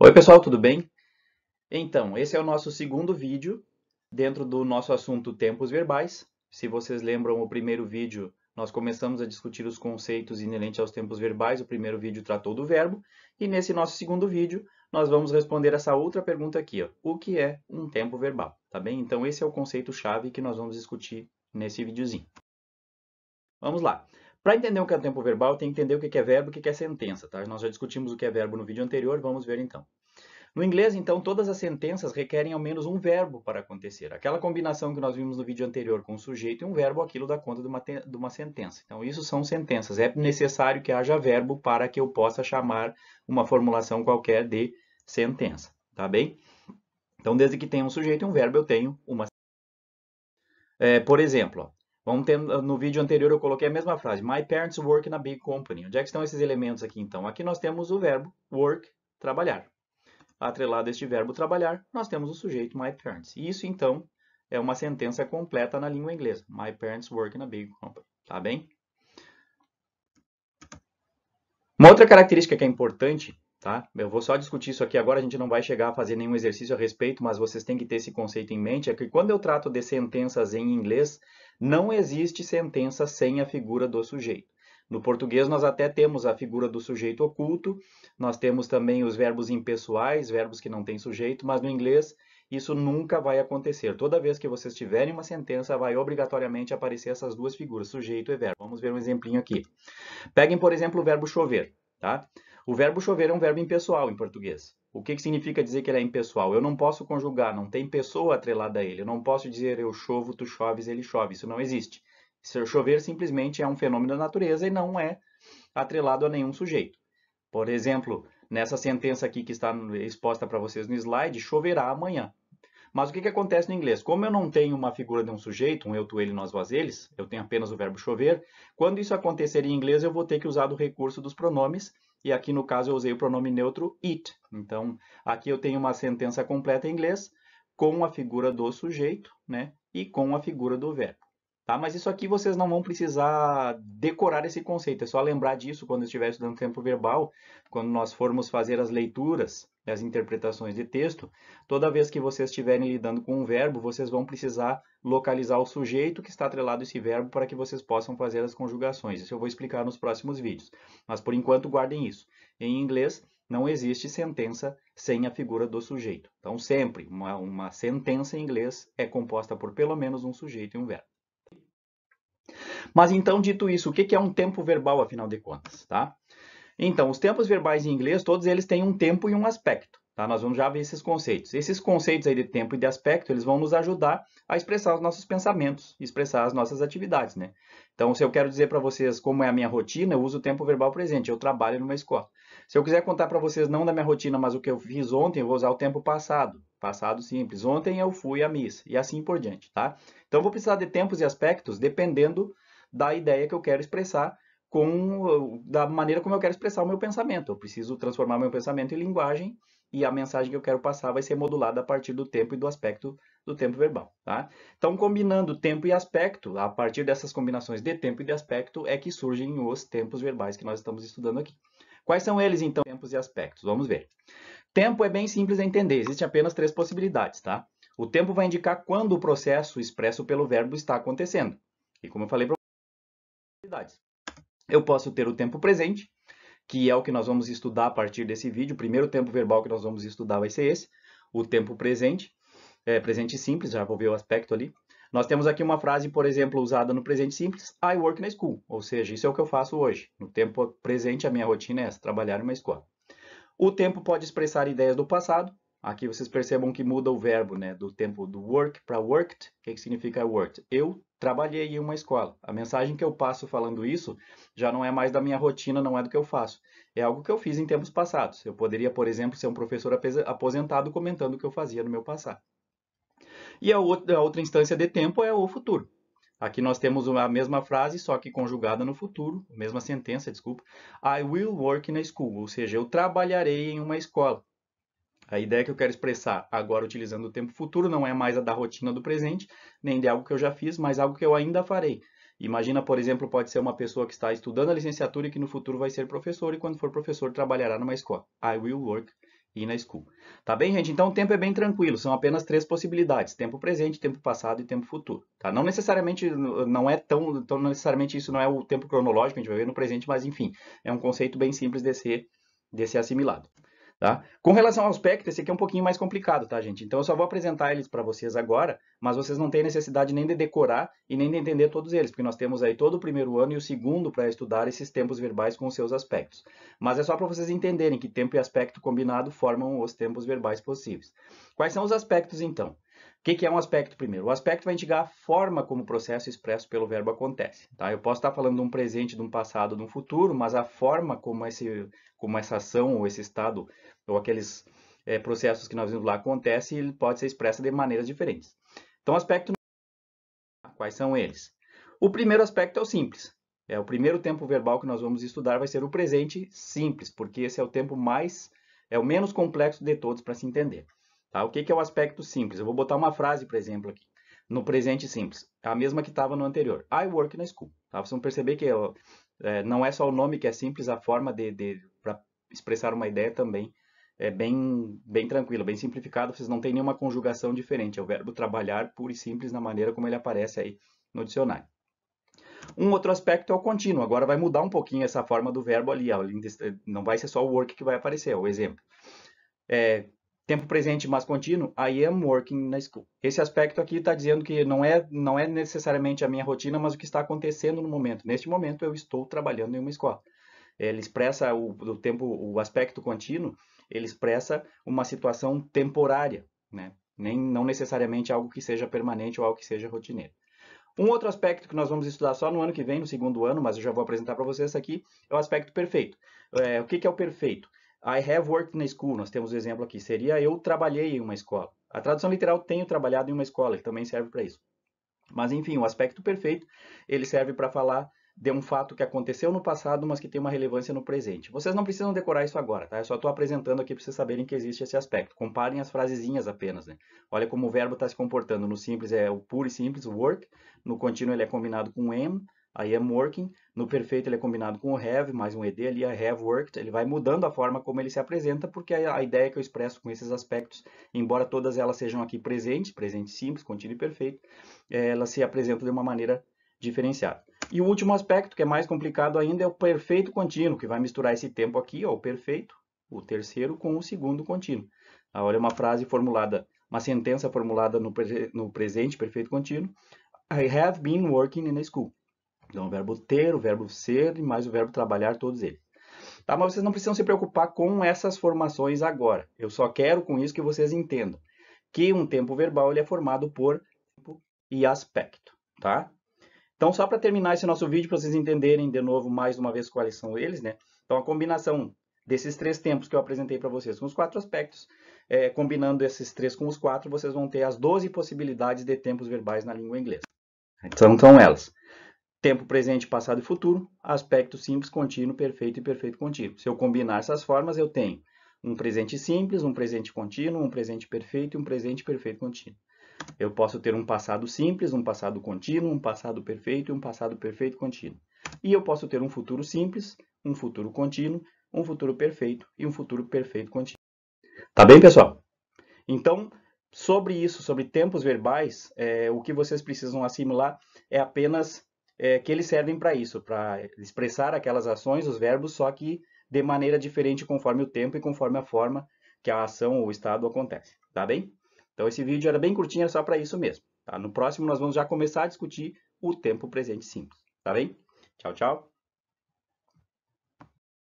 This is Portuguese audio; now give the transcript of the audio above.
Oi pessoal, tudo bem? Então, esse é o nosso segundo vídeo dentro do nosso assunto tempos verbais. Se vocês lembram, o primeiro vídeo nós começamos a discutir os conceitos inerentes aos tempos verbais. O primeiro vídeo tratou do verbo e nesse nosso segundo vídeo nós vamos responder essa outra pergunta aqui, ó. O que é um tempo verbal? Tá bem? Então esse é o conceito-chave que nós vamos discutir nesse videozinho. Vamos lá. Para entender o que é um tempo verbal, tem que entender o que é verbo e o que é sentença, tá? Nós já discutimos o que é verbo no vídeo anterior, vamos ver então. No inglês, então, todas as sentenças requerem ao menos um verbo para acontecer. Aquela combinação que nós vimos no vídeo anterior com um sujeito e um verbo, aquilo dá conta de uma sentença. Então, isso são sentenças. É necessário que haja verbo para que eu possa chamar uma formulação qualquer de sentença. Tá bem? Então, desde que tenha um sujeito e um verbo, eu tenho uma sentença. Por exemplo, ó, vamos ter, no vídeo anterior eu coloquei a mesma frase. My parents work in a big company. Onde é que estão esses elementos aqui, então? Aqui nós temos o verbo work, trabalhar. Atrelado a este verbo trabalhar, nós temos o sujeito my parents. Isso, então, é uma sentença completa na língua inglesa. My parents work in a big company. Tá bem? Uma outra característica que é importante, tá? Eu vou só discutir isso aqui agora, a gente não vai chegar a fazer nenhum exercício a respeito, mas vocês têm que ter esse conceito em mente, é que quando eu trato de sentenças em inglês, não existe sentença sem a figura do sujeito. No português, nós até temos a figura do sujeito oculto, nós temos também os verbos impessoais, verbos que não têm sujeito, mas no inglês isso nunca vai acontecer. Toda vez que vocês tiverem uma sentença, vai obrigatoriamente aparecer essas duas figuras, sujeito e verbo. Vamos ver um exemplinho aqui. Peguem, por exemplo, o verbo chover. Tá? O verbo chover é um verbo impessoal em português. O que significa dizer que ele é impessoal? Eu não posso conjugar, não tem pessoa atrelada a ele. Eu não posso dizer eu chovo, tu choves, ele chove. Isso não existe. Chover simplesmente é um fenômeno da natureza e não é atrelado a nenhum sujeito. Por exemplo, nessa sentença aqui que está exposta para vocês no slide, choverá amanhã. Mas o que acontece no inglês? Como eu não tenho uma figura de um sujeito, um eu, tu, ele, nós, vós, eles, eu tenho apenas o verbo chover, quando isso acontecer em inglês, eu vou ter que usar o recurso dos pronomes, e aqui no caso eu usei o pronome neutro it. Então, aqui eu tenho uma sentença completa em inglês, com a figura do sujeito, né, e com a figura do verbo. Tá? Mas isso aqui vocês não vão precisar decorar esse conceito, é só lembrar disso quando estiver estudando tempo verbal, quando nós formos fazer as leituras, as interpretações de texto, toda vez que vocês estiverem lidando com um verbo, vocês vão precisar localizar o sujeito que está atrelado a esse verbo para que vocês possam fazer as conjugações. Isso eu vou explicar nos próximos vídeos. Mas por enquanto guardem isso. Em inglês, não existe sentença sem a figura do sujeito. Então sempre, uma sentença em inglês é composta por pelo menos um sujeito e um verbo. Mas então, dito isso, o que é um tempo verbal, afinal de contas? Tá? Então, os tempos verbais em inglês, todos eles têm um tempo e um aspecto. Tá? Nós vamos já ver esses conceitos. Esses conceitos aí de tempo e de aspecto, eles vão nos ajudar a expressar os nossos pensamentos, expressar as nossas atividades. Né? Então, se eu quero dizer para vocês como é a minha rotina, eu uso o tempo verbal presente. Eu trabalho numa escola. Se eu quiser contar para vocês não da minha rotina, mas o que eu fiz ontem, eu vou usar o tempo passado. Passado simples. Ontem eu fui à missa. E assim por diante. Tá? Então, eu vou precisar de tempos e aspectos dependendo da ideia que eu quero expressar, da maneira como eu quero expressar o meu pensamento. Eu preciso transformar meu pensamento em linguagem e a mensagem que eu quero passar vai ser modulada a partir do tempo e do aspecto do tempo verbal. Tá? Então, combinando tempo e aspecto, a partir dessas combinações de tempo e de aspecto, é que surgem os tempos verbais que nós estamos estudando aqui. Quais são eles, então, tempos e aspectos? Vamos ver. Tempo é bem simples de entender, existem apenas 3 possibilidades. Tá? O tempo vai indicar quando o processo expresso pelo verbo está acontecendo. E como eu falei para vocês, eu posso ter o tempo presente, que é o que nós vamos estudar a partir desse vídeo. O primeiro tempo verbal que nós vamos estudar vai ser esse, o tempo presente, presente simples, já vou ver o aspecto ali. Nós temos aqui uma frase, por exemplo, usada no presente simples, I work in a school, ou seja, isso é o que eu faço hoje. No tempo presente, a minha rotina é essa, trabalhar em uma escola. O tempo pode expressar ideias do passado. Aqui vocês percebam que muda o verbo, né, do tempo do work para worked. O que significa worked? Eu trabalhei em uma escola. A mensagem que eu passo falando isso já não é mais da minha rotina, não é do que eu faço. É algo que eu fiz em tempos passados. Eu poderia, por exemplo, ser um professor aposentado comentando o que eu fazia no meu passado. E a outra instância de tempo é o futuro. Aqui nós temos a mesma frase, só que conjugada no futuro, mesma sentença, desculpa. I will work in a school, ou seja, eu trabalharei em uma escola. A ideia que eu quero expressar agora utilizando o tempo futuro não é mais a da rotina do presente, nem de algo que eu já fiz, mas algo que eu ainda farei. Imagina, por exemplo, pode ser uma pessoa que está estudando a licenciatura e que no futuro vai ser professor e quando for professor trabalhará numa escola. I will work ir na school. Tá bem, gente? Então o tempo é bem tranquilo, são apenas 3 possibilidades: tempo presente, tempo passado e tempo futuro. Tá? Não necessariamente, não é tão necessariamente isso não é o tempo cronológico, a gente vai ver no presente, mas enfim, é um conceito bem simples de ser assimilado. Tá? Com relação ao aspecto, esse aqui é um pouquinho mais complicado, tá, gente? Então eu só vou apresentar eles para vocês agora, mas vocês não têm necessidade nem de decorar e nem de entender todos eles, porque nós temos aí todo o primeiro ano e o segundo para estudar esses tempos verbais com os seus aspectos. Mas é só para vocês entenderem que tempo e aspecto combinado formam os tempos verbais possíveis. Quais são os aspectos, então? O que é um aspecto primeiro? O aspecto vai indicar a forma como o processo expresso pelo verbo acontece. Tá? Eu posso estar falando de um presente, de um passado, de um futuro, mas a forma como essa ação ou esse estado ou aqueles processos que nós vimos lá acontecem, ele pode ser expresso de maneiras diferentes. Então, aspecto, quais são eles? O primeiro aspecto é o simples. O primeiro tempo verbal que nós vamos estudar vai ser o presente simples, porque esse é o tempo o menos complexo de todos para se entender. Tá? O que é o aspecto simples? Eu vou botar uma frase, por exemplo, aqui. No presente simples, a mesma que estava no anterior. I work in a school. Tá? Vocês vão perceber que não é só o nome que é simples, a forma para expressar uma ideia também é bem tranquila, bem simplificado. Vocês não têm nenhuma conjugação diferente. É o verbo trabalhar puro e simples na maneira como ele aparece aí no dicionário. Um outro aspecto é o contínuo. Agora vai mudar um pouquinho essa forma do verbo ali. Não vai ser só o work que vai aparecer, o exemplo. Tempo presente mais contínuo, I am working na school. Esse aspecto aqui está dizendo que não é necessariamente a minha rotina, mas o que está acontecendo no momento. Neste momento eu estou trabalhando em uma escola. Ele expressa o aspecto contínuo, ele expressa uma situação temporária, né? Não necessariamente algo que seja permanente ou algo que seja rotineiro. Um outro aspecto que nós vamos estudar só no ano que vem, no segundo ano, mas eu já vou apresentar para vocês aqui, é o aspecto perfeito. O que é o perfeito? I have worked in a school, nós temos o exemplo aqui, seria eu trabalhei em uma escola. A tradução literal, tenho trabalhado em uma escola, que também serve para isso. Mas enfim, o aspecto perfeito, ele serve para falar de um fato que aconteceu no passado, mas que tem uma relevância no presente. Vocês não precisam decorar isso agora, tá? Eu só estou apresentando aqui para vocês saberem que existe esse aspecto. Comparem as frasezinhas apenas, né? Olha como o verbo está se comportando. No simples é o puro e simples, work. No contínuo ele é combinado com am, I am working. No perfeito ele é combinado com o have, mais um ed ali, I have worked. Ele vai mudando a forma como ele se apresenta, porque a ideia que eu expresso com esses aspectos, embora todas elas sejam aqui presente simples, contínuo e perfeito, elas se apresentam de uma maneira diferenciada. E o último aspecto, que é mais complicado ainda, é o perfeito contínuo, que vai misturar esse tempo aqui, ó, o perfeito, o terceiro, com o segundo contínuo. Olha uma frase formulada, uma sentença formulada no presente perfeito contínuo. I have been working in a school. Então, o verbo ter, o verbo ser e mais o verbo trabalhar, todos eles. Tá? Mas vocês não precisam se preocupar com essas formações agora. Eu só quero com isso que vocês entendam que um tempo verbal ele é formado por tempo e aspecto. Tá? Então, só para terminar esse nosso vídeo, para vocês entenderem de novo, mais uma vez, quais são eles, né? Então, a combinação desses 3 tempos que eu apresentei para vocês com os 4 aspectos, combinando esses 3 com os 4, vocês vão ter as 12 possibilidades de tempos verbais na língua inglesa. Então, são elas: tempo presente, passado e futuro, aspecto simples, contínuo, perfeito e perfeito contínuo. Se eu combinar essas formas, eu tenho um presente simples, um presente contínuo, um presente perfeito e um presente perfeito contínuo. Eu posso ter um passado simples, um passado contínuo, um passado perfeito e um passado perfeito contínuo. E eu posso ter um futuro simples, um futuro contínuo, um futuro perfeito e um futuro perfeito contínuo. Tá bem, pessoal? Então, sobre isso, sobre tempos verbais, o que vocês precisam assimilar é apenas que eles servem para isso, para expressar aquelas ações, os verbos, só que de maneira diferente conforme o tempo e conforme a forma que a ação ou o estado acontece. Tá bem? Então, esse vídeo era bem curtinho, era só para isso mesmo. Tá? No próximo, nós vamos já começar a discutir o tempo presente simples. Tá bem? Tchau, tchau.